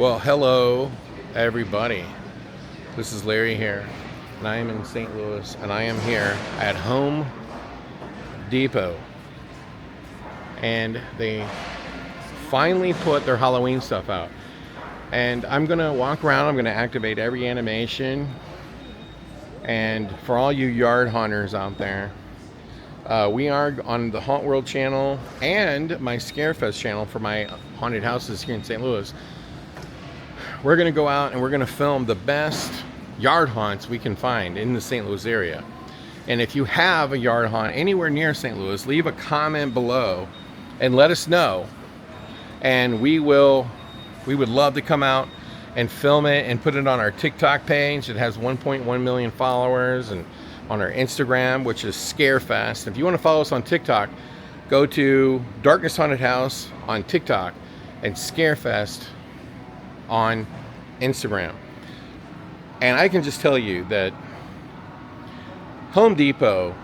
Well, hello, everybody. This is Larry here, and I am in St. Louis, and I am here at Home Depot. And they finally put their Halloween stuff out. And I'm going to walk around, I'm going to activate every animation. And for all you yard hunters out there, we are on the Haunt World channel and my Scarefest channel for my haunted houses here in St. Louis. We're going to go out and we're going to film the best yard haunts we can find in the St. Louis area. And if you have a yard haunt anywhere near St. Louis, leave a comment below and let us know. And we would love to come out and film it and put it on our TikTok page. It has 1.1 million followers, and on our Instagram, which is Scarefest. If you want to follow us on TikTok, go to Darkness Haunted House on TikTok and Scarefest on Instagram. And I can just tell you that Home Depot,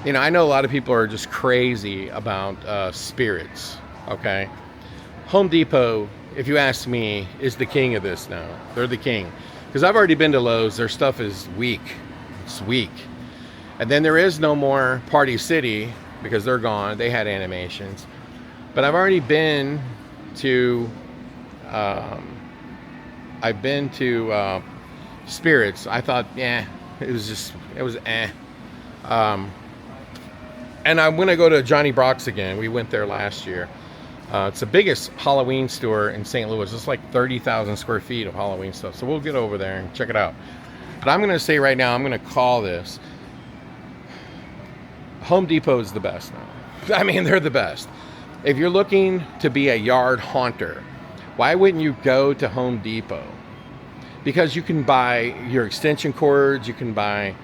you know, I know a lot of people are just crazy about spirits, okay? Home Depot, if you ask me, is the king of this now. They're the king. Because I've already been to Lowe's. Their stuff is weak. It's weak. And then there is no more Party City because they're gone. They had animations. But I've already been to Spirits. I thought, it was eh. And I'm gonna go to Johnny Brock's again. We went there last year. It's the biggest Halloween store in St. Louis. It's like 30,000 square feet of Halloween stuff. So we'll get over there and check it out. But I'm gonna say right now, I'm gonna call this Home Depot is the best now. I mean, they're the best. If you're looking to be a yard haunter, why wouldn't you go to Home Depot? Because you can buy your extension cords, you can buy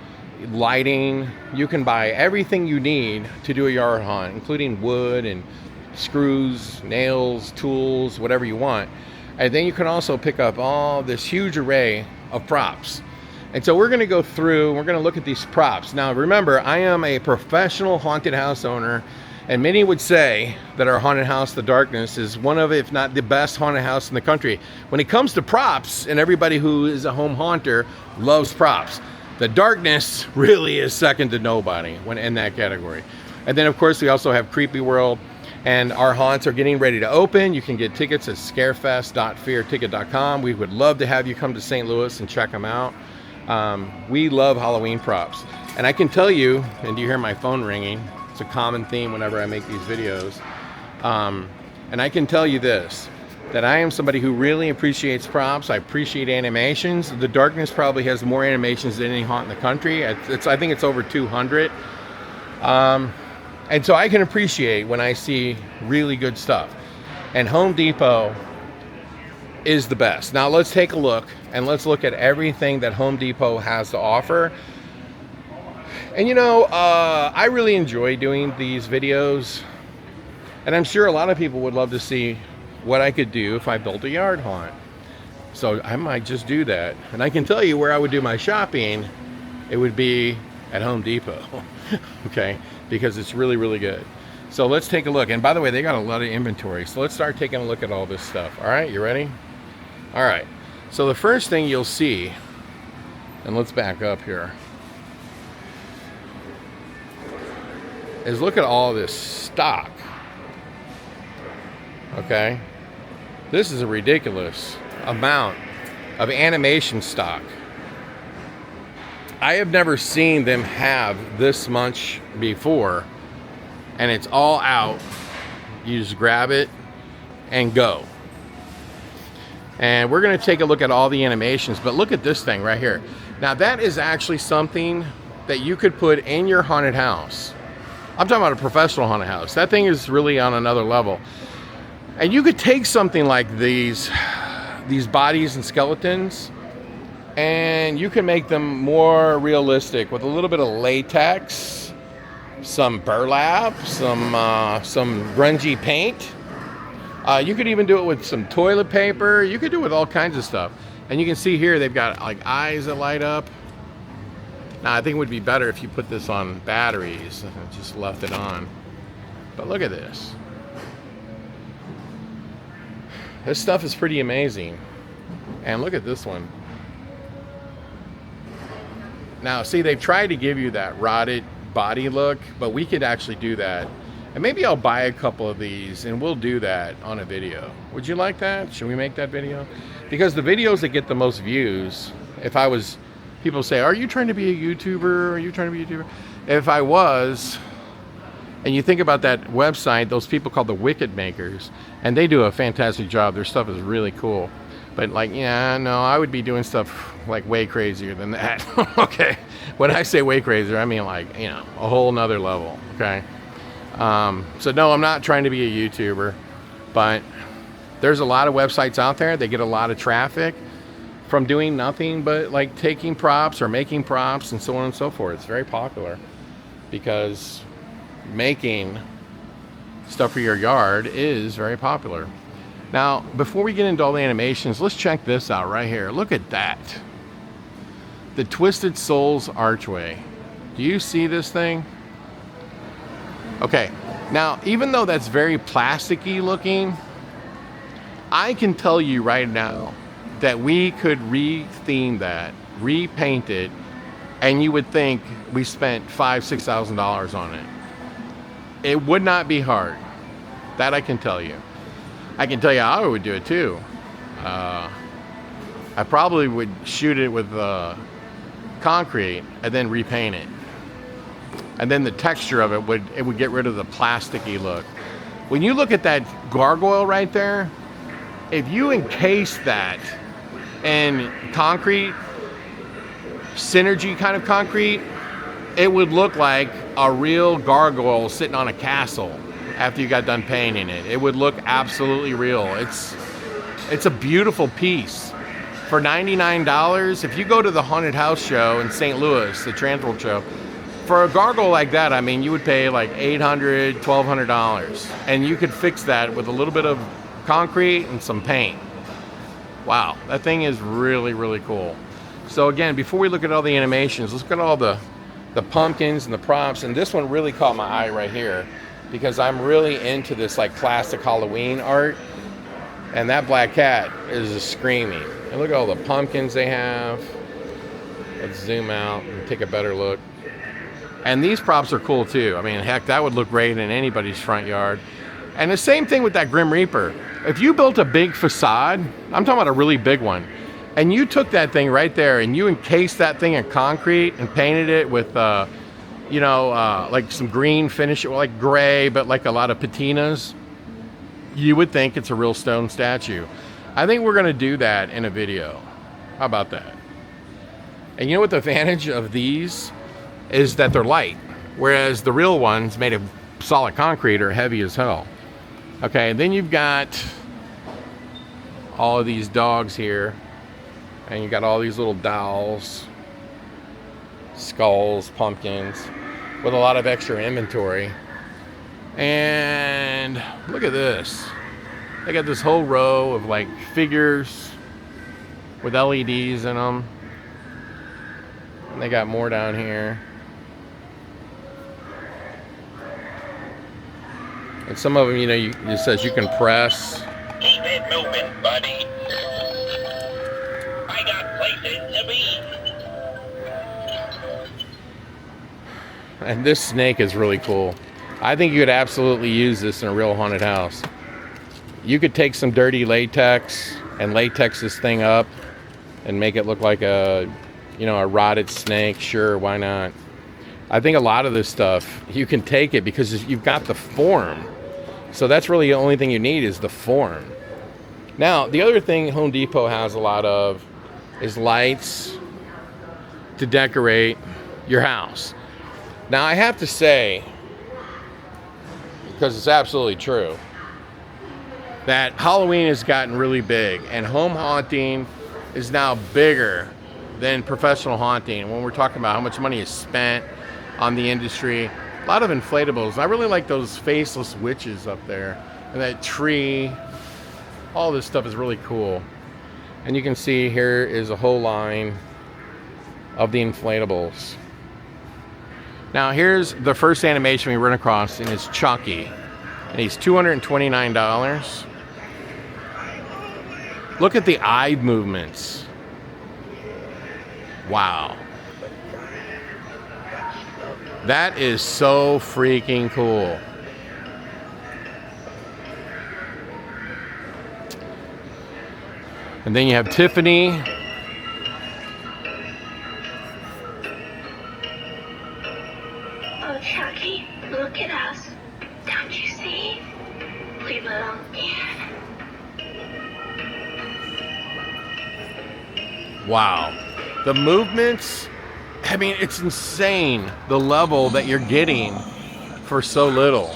lighting, you can buy everything you need to do a yard haunt, including wood and screws, nails, tools, whatever you want. And then you can also pick up all this huge array of props. And so we're going to go through, we're going to look at these props. Now remember, I am a professional haunted house owner. And many would say that our haunted house, The Darkness, is one of, if not the best haunted house in the country. When it comes to props, and everybody who is a home haunter loves props, The Darkness really is second to nobody when in that category. And then, of course, we also have Creepyworld, and our haunts are getting ready to open. You can get tickets at scarefest.fearticket.com. We would love to have you come to St. Louis and check them out. We love Halloween props. And I can tell you, and do you hear my phone ringing? It's a common theme whenever I make these videos. And I can tell you this, that I am somebody who really appreciates props. I appreciate animations. The Darkness probably has more animations than any haunt in the country. I think it's over 200. And so I can appreciate when I see really good stuff. And Home Depot is the best. Now let's take a look, and let's look at everything that Home Depot has to offer. And you know, I really enjoy doing these videos, and I'm sure a lot of people would love to see what I could do if I built a yard haunt. So I might just do that. And I can tell you where I would do my shopping. It would be at Home Depot, okay? Because it's really, really good. So let's take a look. And by the way, they got a lot of inventory. So let's start taking a look at all this stuff. All right, you ready? All right. So the first thing you'll see, and let's back up here, is look at all this stock. Okay? This is a ridiculous amount of animation stock. I have never seen them have this much before, and it's all out. You just grab it and go. And we're going to take a look at all the animations, but look at this thing right here. Now that is actually something that you could put in your haunted house. I'm talking about a professional haunted house. That thing is really on another level. And you could take something like these bodies and skeletons, and you can make them more realistic with a little bit of latex, some burlap, some grungy paint. You could even do it with some toilet paper. You could do it with all kinds of stuff. And you can see here they've got like eyes that light up. Now, I think it would be better if you put this on batteries and just left it on. But look at this. This stuff is pretty amazing. And look at this one. Now, see, they've tried to give you that rotted body look, but we could actually do that. And maybe I'll buy a couple of these and we'll do that on a video. Would you like that? Should we make that video? Because the videos that get the most views, if I was, people say, are you trying to be a YouTuber? Are you trying to be a YouTuber? If I was, and you think about that website, those people called the Wicked Makers, and they do a fantastic job. Their stuff is really cool. But like, yeah, no, I would be doing stuff like way crazier than that. Okay. When I say way crazier, I mean like, you know, a whole nother level. Okay. So no, I'm not trying to be a YouTuber, but there's a lot of websites out there. They get a lot of traffic from doing nothing but like taking props or making props and so on and so forth. It's very popular because making stuff for your yard is very popular. Now, before we get into all the animations, let's check this out right here. Look at that. The Twisted Souls Archway. Do you see this thing? Okay, now, even though that's very plasticky looking, I can tell you right now that we could re-theme that, repaint it, and you would think we spent $5,000, $6,000 on it. It would not be hard. That I can tell you. I can tell you how I would do it too. I probably would shoot it with concrete and then repaint it. And then the texture of it would get rid of the plasticky look. When you look at that gargoyle right there, if you encase that in concrete, synergy kind of concrete, it would look like a real gargoyle sitting on a castle after you got done painting it. It would look absolutely real. It's a beautiful piece. For $99, if you go to the haunted house show in St. Louis, the Transworld show, for a gargoyle like that, I mean, you would pay like $800, $1,200. And you could fix that with a little bit of concrete and some paint. Wow, that thing is really, really cool. So again, before we look at all the animations, let's look at all the pumpkins and the props. And this one really caught my eye right here, because I'm really into this like classic Halloween art. And that black cat is screaming. And look at all the pumpkins they have. Let's zoom out and take a better look. And these props are cool too. I mean, heck, that would look great in anybody's front yard. And the same thing with that Grim Reaper. If you built a big facade, I'm talking about a really big one, and you took that thing right there and you encased that thing in concrete and painted it with like some green finish, like gray, but like a lot of patinas, you would think it's a real stone statue. I think we're gonna do that in a video. How about that? And you know what the advantage of these is? That they're light, whereas the real ones made of solid concrete are heavy as hell. Okay, and then you've got all of these dogs here, and you got all these little dolls, skulls, pumpkins, with a lot of extra inventory. And look at this. They got this whole row of like figures with LEDs in them. And they got more down here. And some of them, you know, it says you can press. Keep it moving, buddy. I got places to be. And this snake is really cool. I think you could absolutely use this in a real haunted house. You could take some dirty latex and latex this thing up and make it look like a rotted snake. Sure, why not? I think a lot of this stuff, you can take it because you've got the form. So that's really the only thing you need is the form. Now, the other thing Home Depot has a lot of is lights to decorate your house. Now, I have to say, because it's absolutely true, that Halloween has gotten really big, and home haunting is now bigger than professional haunting. When we're talking about how much money is spent on the industry, a lot of inflatables. I really like those faceless witches up there, and that tree. All this stuff is really cool. And you can see here is a whole line of the inflatables. Now here's the first animation we run across, and it's Chucky. And he's $229. Look at the eye movements. Wow. That is so freaking cool. And then you have Tiffany. Oh, Chucky, look at us. Don't you see? We belong here. Wow. The movements, I mean, it's insane the level that you're getting for so little.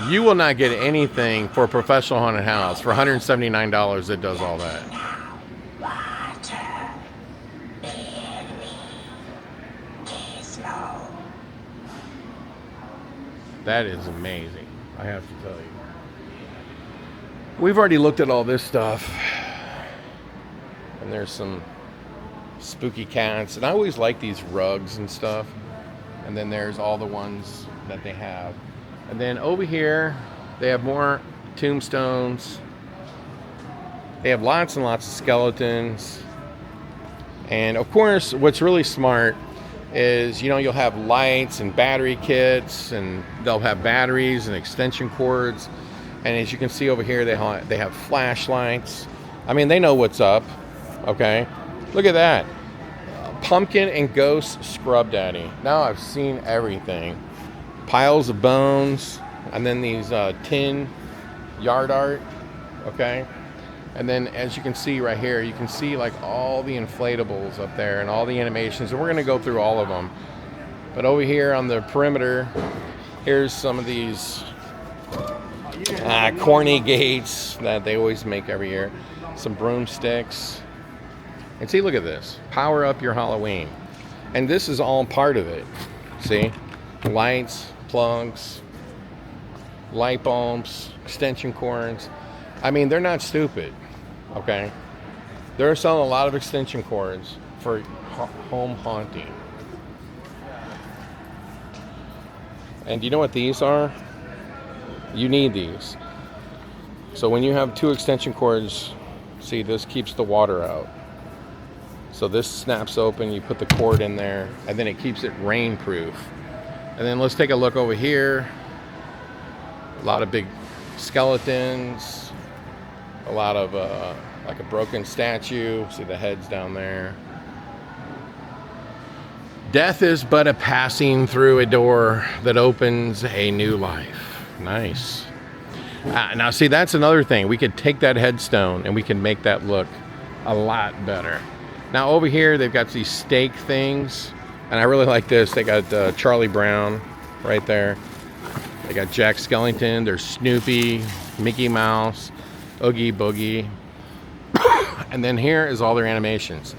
You will not get anything for a professional haunted house. For $179, it does all that. That is amazing, I have to tell you. We've already looked at all this stuff. And there's some spooky cats. And I always like these rugs and stuff. And then there's all the ones that they have. And then over here, they have more tombstones. They have lots and lots of skeletons. And of course, what's really smart is, you know, you'll have lights and battery kits, and they'll have batteries and extension cords. And as you can see over here, they have flashlights. I mean, they know what's up, okay? Look at that. Pumpkin and Ghost Scrub Daddy. Now I've seen everything. Piles of bones, and then these tin yard art, okay? And then as you can see right here, you can see like all the inflatables up there and all the animations, and we're gonna go through all of them. But over here on the perimeter, here's some of these corny gates that they always make every year. Some broomsticks. And see, look at this. Power up your Halloween. And this is all part of it. See? Lights, plugs, light bulbs, extension cords. I mean, they're not stupid, okay? They're selling a lot of extension cords for home haunting. And you know what these are? You need these. So when you have 2 extension cords, see, this keeps the water out. So this snaps open, you put the cord in there, and then it keeps it rainproof. And then let's take a look over here. A lot of big skeletons, a lot of like a broken statue. See the heads down there. Death is but a passing through a door that opens a new life. Nice. Now see, that's another thing. We could take that headstone and we can make that look a lot better. Now over here, they've got these stake things. And I really like this. They got Charlie Brown right there. They got Jack Skellington. There's Snoopy, Mickey Mouse, Oogie Boogie. And then here is all their animations.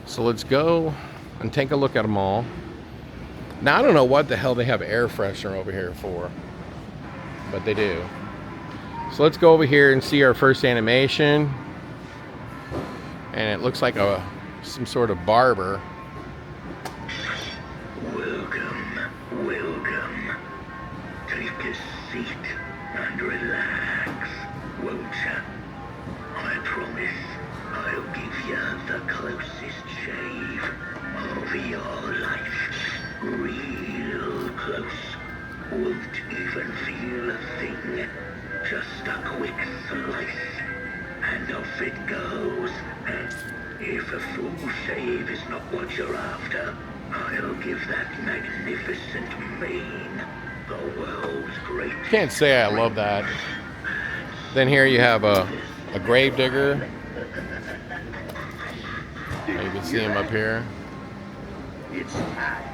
So let's go and take a look at them all. Now, I don't know what the hell they have air freshener over here for, but they do. So let's go over here and see our first animation. And it looks like some sort of barber. Welcome. Take a seat and relax, won't ya? I promise I'll give you the closest shave of your life. Real close. Won't even feel a thing. Just a quick slice. And off it goes. If a full shave is not what you're after, I'll give that magnificent mane the world's great. Can't say I love that. Then here you have a grave digger. You can see him up here. It's time.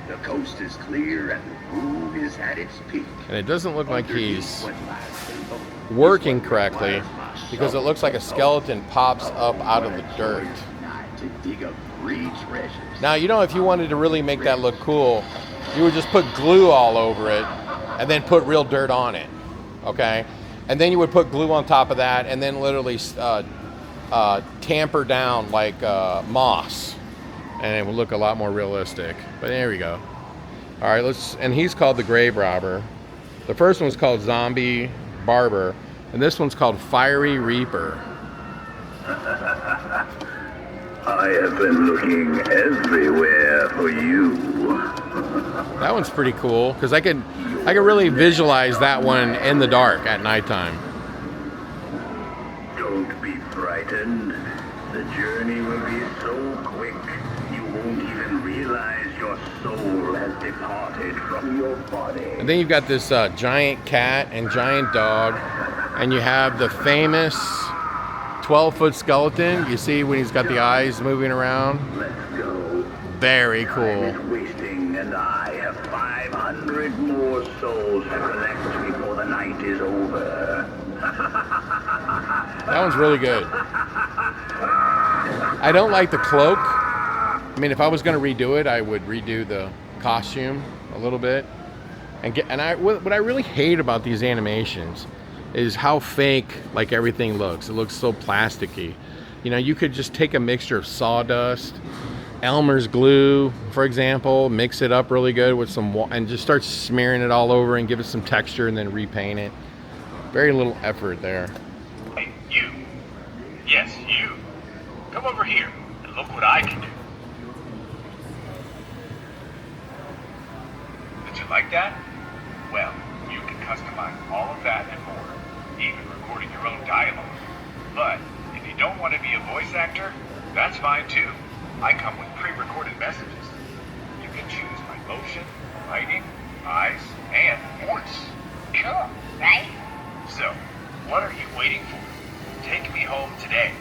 The coast is clear and the moon is at its peak. And it doesn't look like he's working correctly, because it looks like a skeleton pops up out of the dirt. Now, you know, if you wanted to really make that look cool, you would just put glue all over it and then put real dirt on it, okay? and then you would put glue on top of that, and then literally tamper down like moss, and it would look a lot more realistic. But there we go. All right, and he's called the Grave Robber. The first one's called Zombie Barber, and this one's called Fiery Reaper. I have been looking everywhere for you. That one's pretty cool because I could really visualize that one in the dark at nighttime. Don't be frightened. The journey will be so quick, you won't even realize your soul has departed from your body. And then you've got this giant cat and giant dog, and you have the famous 12-foot skeleton. You see when he's got the eyes moving around? Let's go. Very cool. Time is wasting, and I have 500 more souls to collect before the night is over. That one's really good. I don't like the cloak. I mean, if I was going to redo it, I would redo the costume a little bit. What I really hate about these animations is how fake like everything looks. It looks so plasticky. You know, you could just take a mixture of sawdust, Elmer's glue, for example, mix it up really good with some and just start smearing it all over and give it some texture and then repaint it. Very little effort there. Hey, you. Yes, you. Come over here and look what I can do. Did you like that? Well, you can customize all of that and more, even recording your own dialogue. But if you don't want to be a voice actor, that's fine too. I come with pre-recorded messages. You can choose my motion, lighting, eyes, and voice. Cool, right? So, what are you waiting for? Take me home today.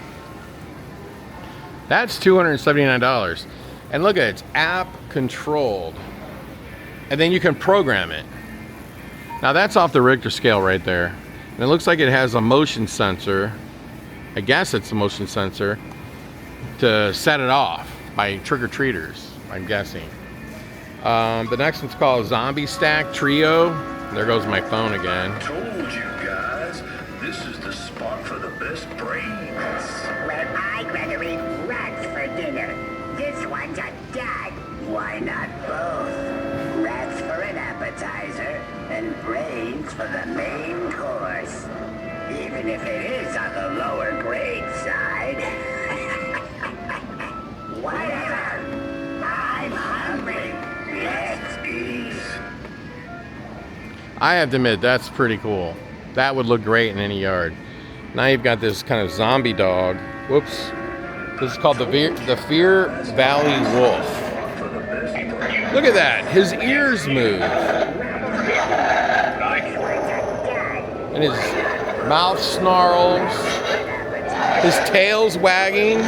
That's $279. And look at it, it's app controlled. And then you can program it. Now that's off the Richter scale right there. And it looks like it has a motion sensor. I guess it's a motion sensor to set it off by trick-or-treaters, I'm guessing. The next one's called Zombie Stack Trio. There goes my phone again. Told you guys, this is the spot for the best brains. Well, I'd rather eat rats for dinner. This one's a dud. Why not both? Rats for an appetizer and brains for the main course. Even if it is on the lower grade side. Whatever. I'm hungry. Let's eat. I have to admit, that's pretty cool. That would look great in any yard. Now you've got this kind of zombie dog. Whoops. This is called the Fear Valley Wolf. Look at that. His ears move. And his mouth snarls. His tail's wagging.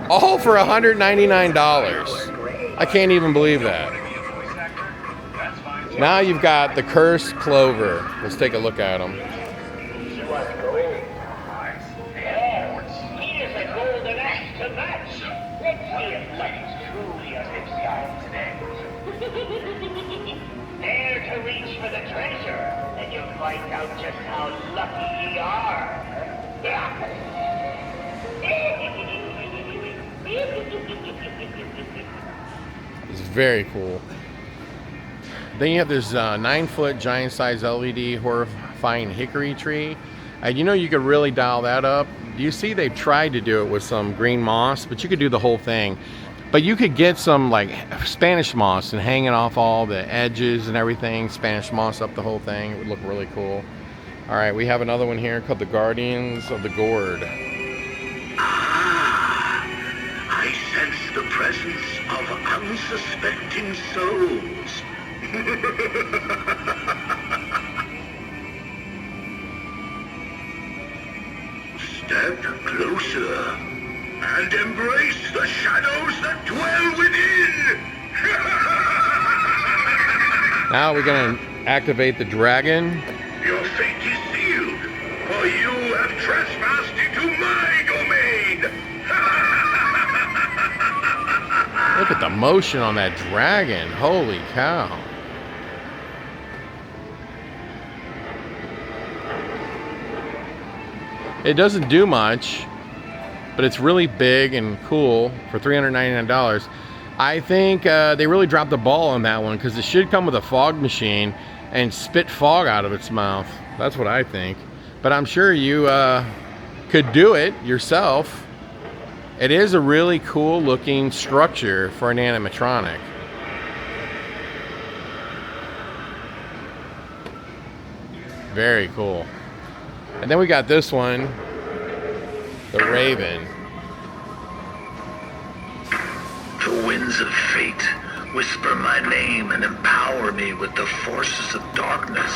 All for $199. I can't even believe that. Now you've got the Cursed Clover. Let's take a look at him. He is a golden axe to match. Let's see if Lucky's truly a himself today. Dare to reach for the treasure, and you'll find out just how lucky ye are. It's very cool. Then you have this 9-foot giant size LED horrifying hickory tree. And you know you could really dial that up. You see they've tried to do it with some green moss, but you could do the whole thing. But you could get some like Spanish moss and hanging off all the edges and everything, Spanish moss up the whole thing. It would look really cool. All right, we have another one here called the Guardians of the Gourd. I sense the presence of unsuspecting souls. Step closer and embrace the shadows that dwell within. Now we're gonna activate the dragon. Your fate is sealed, for you have trespassed into my domain. Look at the motion on that dragon. Holy cow. It doesn't do much, but it's really big and cool for $399. I think they really dropped the ball on that one because it should come with a fog machine and spit fog out of its mouth. That's what I think. But I'm sure you could do it yourself. It is a really cool looking structure for an animatronic. Very cool. And then we got this one, the Raven. The winds of fate whisper my name and empower me with the forces of darkness.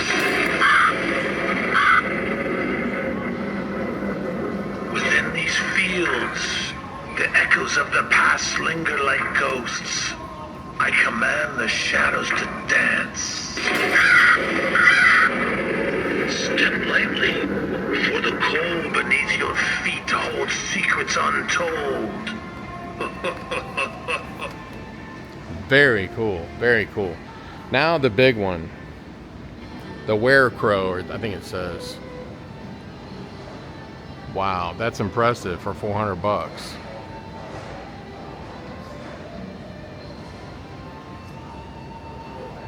Within these fields, the echoes of the past linger like ghosts. I command the shadows to dance. Step lightly, for the coal beneath your feet holds secrets untold. Very cool, very cool. Now the big one, the Werecrow, or I think it says. Wow, that's impressive for 400 bucks.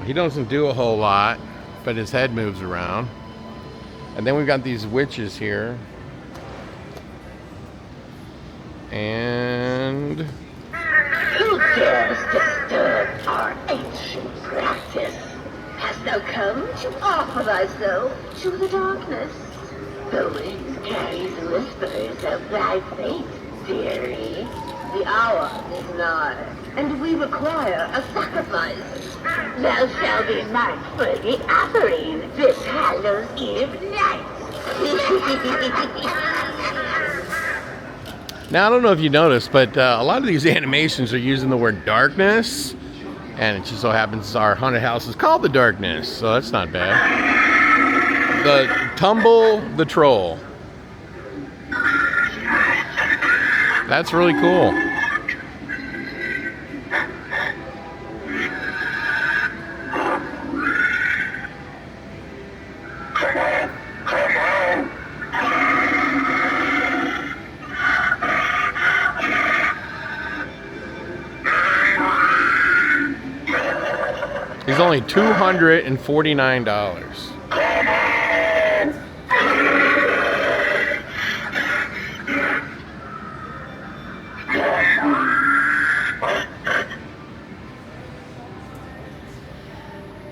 He doesn't do a whole lot, but his head moves around. And then we've got these witches here. And Who dares disturb our ancient practice? Hast thou come to offer thyself to the darkness? The wind carries whispers of thy fate, dearie. The hour is nigh, and we require a sacrifice. Thou shalt be mine for the offering this Hallows Eve night. now I don't know if you noticed, but a lot of these animations are using the word darkness. And it just so happens our haunted house is called The Darkness, so that's not bad. The Tumble the Troll. That's really cool. He's only $249.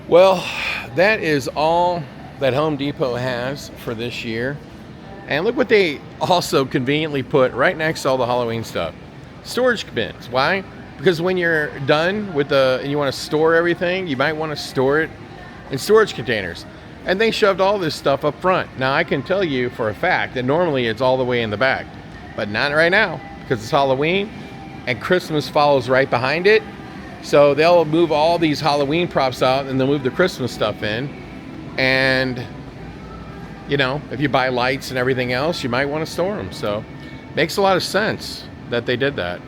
Well, that is all that Home Depot has for this year. And look what they also conveniently put right next to all the Halloween stuff. Storage bins. Why? Because when you're done with and you want to store everything, you might want to store it in storage containers. And they shoved all this stuff up front. Now, I can tell you for a fact that normally it's all the way in the back. But not right now, because it's Halloween and Christmas follows right behind it. So they'll move all these Halloween props out and they'll move the Christmas stuff in. And, you know, if you buy lights and everything else, you might want to store them. So makes a lot of sense that they did that.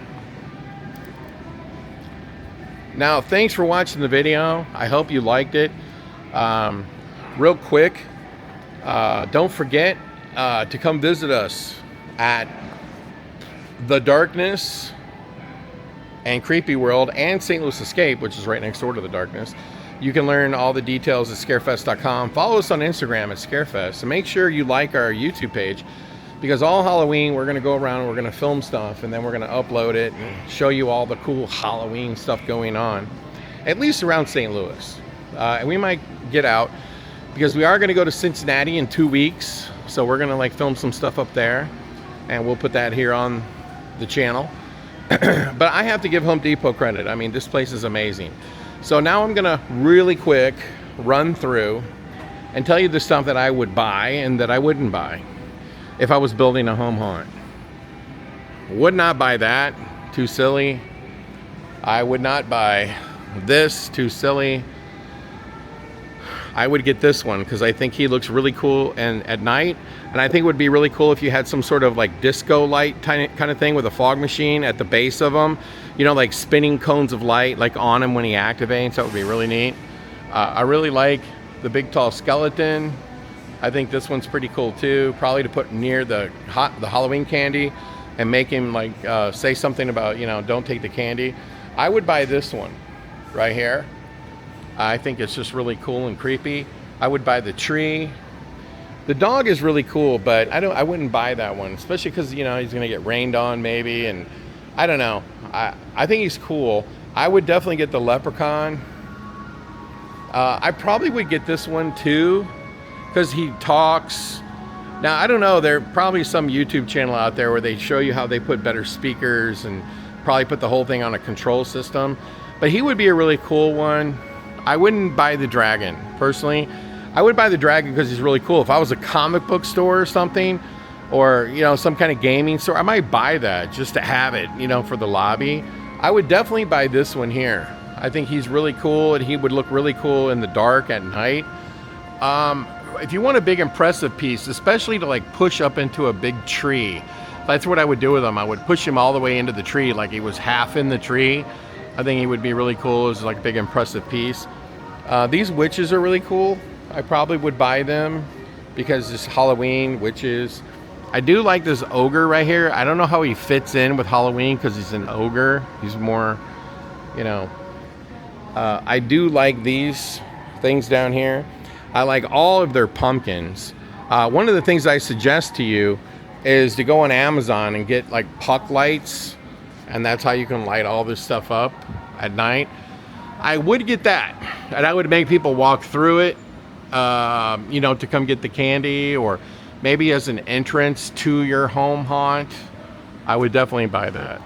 Now, thanks for watching the video. I hope you liked it. Real quick, don't forget to come visit us at The Darkness and Creepyworld and St. Louis Escape, which is right next door to The Darkness. You can learn all the details at scarefest.com. Follow us on Instagram at scarefest. And make sure you like our YouTube page, because all Halloween we're going to go around, we're going to film stuff, and then we're going to upload it and show you all the cool Halloween stuff going on, at least around St. Louis. And we might get out, because we are going to go to Cincinnati in 2 weeks. So we're going to like film some stuff up there, and we'll put that here on the channel. But I have to give Home Depot credit. I mean, this place is amazing. So now I'm gonna really quick run through and tell you the stuff that I would buy and that I wouldn't buy if I was building a home haunt. Would not buy that, too silly. I would not buy this, too silly. I would get this one because I think he looks really cool and at night, and I think it would be really cool if you had some sort of like disco light kind of thing with a fog machine at the base of him, you know, like spinning cones of light like on him when he activates. That would be really neat. I really like the big tall skeleton. I think this one's pretty cool too. Probably to put near the Halloween candy and make him like say something about, you know, don't take the candy. I would buy this one right here. I think it's just really cool and creepy. I would buy the tree. The dog is really cool, but I wouldn't buy that one, especially because, you know, he's gonna get rained on maybe, and I don't know. I think he's cool. I would definitely get the leprechaun. I probably would get this one too, because he talks. Now, I don't know, there's probably some YouTube channel out there where they show you how they put better speakers and probably put the whole thing on a control system. But he would be a really cool one. I wouldn't buy the dragon, personally. I would buy the dragon because he's really cool. If I was a comic book store or something, or, you know, some kind of gaming store, I might buy that just to have it, you know, for the lobby. I would definitely buy this one here. I think he's really cool, and he would look really cool in the dark at night. If you want a big impressive piece, especially to like push up into a big tree, that's what I would do with him. I would push him all the way into the tree like he was half in the tree. I think he would be really cool as like a big impressive piece. These witches are really cool. I probably would buy them because it's Halloween, witches. I do like this ogre right here. I don't know how he fits in with Halloween because he's an ogre. He's more, you know. I do like these things down here. I like all of their pumpkins. One of the things I suggest to you is to go on Amazon and get like puck lights, and that's how you can light all this stuff up at night. I would get that, and I would make people walk through it, you know, to come get the candy, or maybe as an entrance to your home haunt. I would definitely buy that.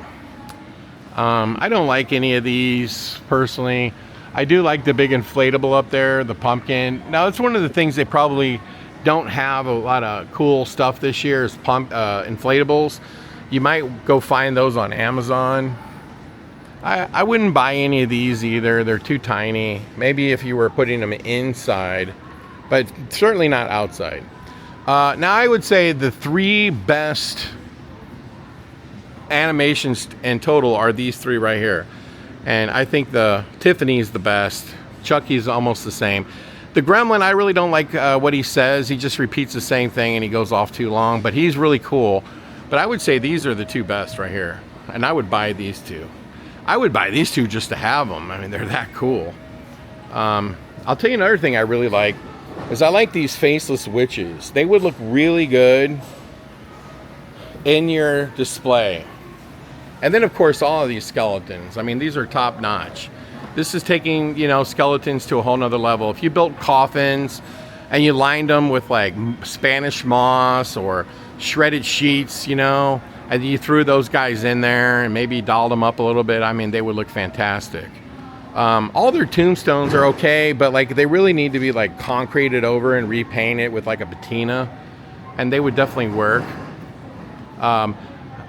I don't like any of these personally. I do like the big inflatable up there, the pumpkin. Now, that's one of the things they probably don't have a lot of cool stuff this year is inflatables. You might go find those on Amazon. I wouldn't buy any of these either. They're too tiny. Maybe if you were putting them inside, but certainly not outside. Now, I would say the 3 best animations in total are these 3 right here. And I think the Tiffany's the best. Chucky's almost the same. The Gremlin, I really don't like what he says. He just repeats the same thing and he goes off too long, but he's really cool. But I would say these are the 2 best right here. And I would buy these 2. I would buy these 2 just to have them. I mean, they're that cool. I'll tell you another thing I really like is I like these faceless witches. They would look really good in your display. And then, of course, all of these skeletons. I mean, these are top notch. This is taking, you know, skeletons to a whole nother level. If you built coffins and you lined them with like Spanish moss or shredded sheets, you know, and you threw those guys in there and maybe dolled them up a little bit, I mean, they would look fantastic. All their tombstones are okay, but like they really need to be like concreted over and repainted with like a patina, and they would definitely work.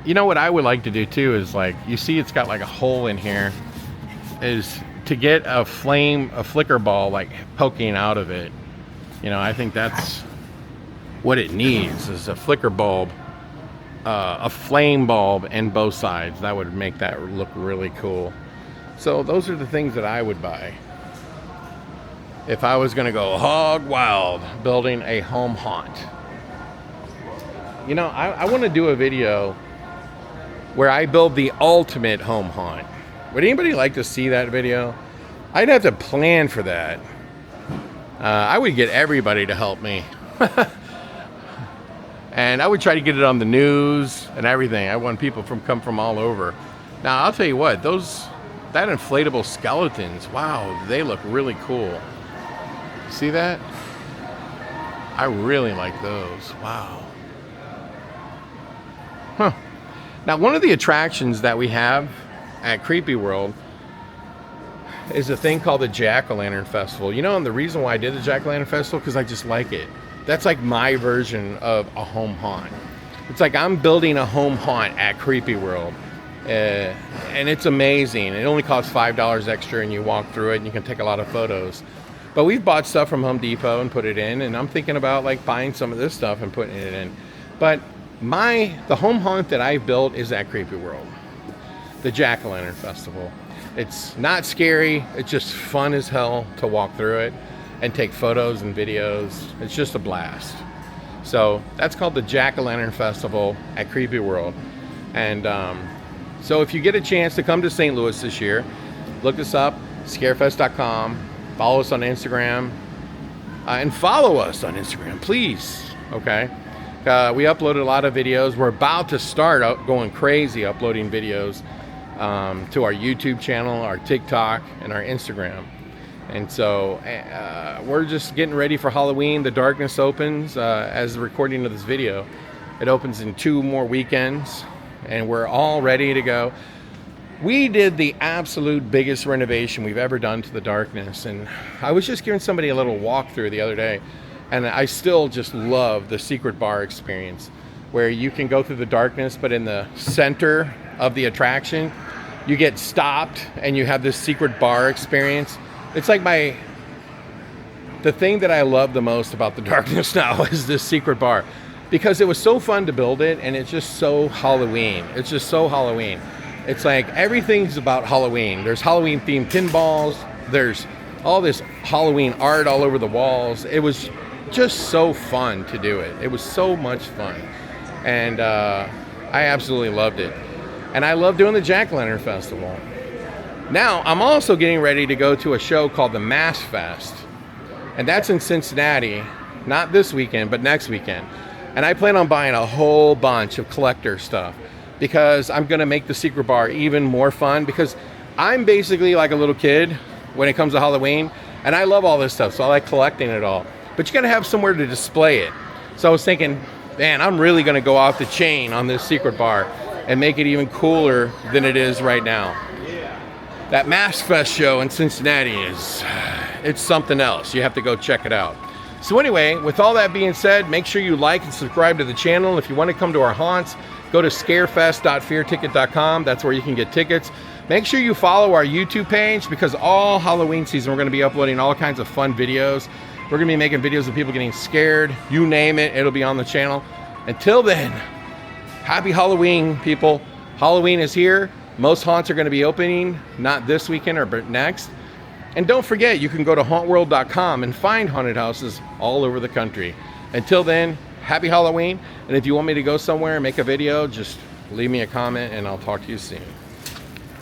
You know what I would like to do too is like, you see it's got like a hole in here, is to get a flicker ball like poking out of it. You know, I think that's what it needs, is a flicker bulb, a flame bulb in both sides. That would make that look really cool. So those are the things that I would buy if I was gonna go hog wild building a home haunt. You know, I want to do a video where I build the ultimate home haunt. Would anybody like to see that video? I'd have to plan for that. I would get everybody to help me. And I would try to get it on the news and everything. I want people come from all over. Now, I'll tell you what, that inflatable skeletons, wow, they look really cool. See that? I really like those. Wow. Huh. Now, one of the attractions that we have at Creepyworld is a thing called the Jack-O-Lantern Festival. You know, and the reason why I did the Jack-O-Lantern Festival, because I just like it. That's like my version of a home haunt. It's like I'm building a home haunt at Creepyworld. And it's amazing. It only costs $5 extra, and you walk through it and you can take a lot of photos. But we've bought stuff from Home Depot and put it in, and I'm thinking about like buying some of this stuff and putting it in. But the home haunt that I built is at Creepyworld, the Jack-O-Lantern Festival. It's not scary, it's just fun as hell to walk through it. and take photos and videos. It's just a blast. So that's called the Jack-o'-lantern Festival at Creepy World. And so if you get a chance to come to St. Louis this year, look us up, scarefest.com, follow us on Instagram, and follow us on Instagram, please, okay? We uploaded a lot of videos. We're about to start going crazy uploading videos to our YouTube channel, our TikTok, and our Instagram. And so we're just getting ready for Halloween. The Darkness opens as the recording of this video. It opens in 2 more weekends, and we're all ready to go. We did the absolute biggest renovation we've ever done to the Darkness, and I was just giving somebody a little walkthrough the other day, and I still just love the secret bar experience, where you can go through the Darkness, but in the center of the attraction, you get stopped and you have this secret bar experience. It's like the thing that I love the most about the Darkness now is this secret bar, because it was so fun to build it, and it's just so Halloween. It's just so Halloween. It's like everything's about Halloween. There's Halloween themed pinballs. There's all this Halloween art all over the walls. It was just so fun to do it. It was so much fun. And I absolutely loved it. And I love doing the Jack-o'-lantern Festival. Now, I'm also getting ready to go to a show called the Mass Fest. And that's in Cincinnati. Not this weekend, but next weekend. And I plan on buying a whole bunch of collector stuff, because I'm going to make the secret bar even more fun, because I'm basically like a little kid when it comes to Halloween, and I love all this stuff, so I like collecting it all. But you got to have somewhere to display it. So I was thinking, man, I'm really going to go off the chain on this secret bar and make it even cooler than it is right now. That Mass Fest show in Cincinnati it's something else. You have to go check it out. So anyway, with all that being said, make sure you like and subscribe to the channel. If you want to come to our haunts, go to scarefest.fearticket.com. That's where you can get tickets. Make sure you follow our YouTube page, because all Halloween season we're going to be uploading all kinds of fun videos. We're going to be making videos of people getting scared. You name it, it'll be on the channel. Until then, happy Halloween, people. Halloween is here. Most haunts are going to be opening, not this weekend, but next. And don't forget, you can go to hauntworld.com and find haunted houses all over the country. Until then, happy Halloween. And if you want me to go somewhere and make a video, just leave me a comment and I'll talk to you soon.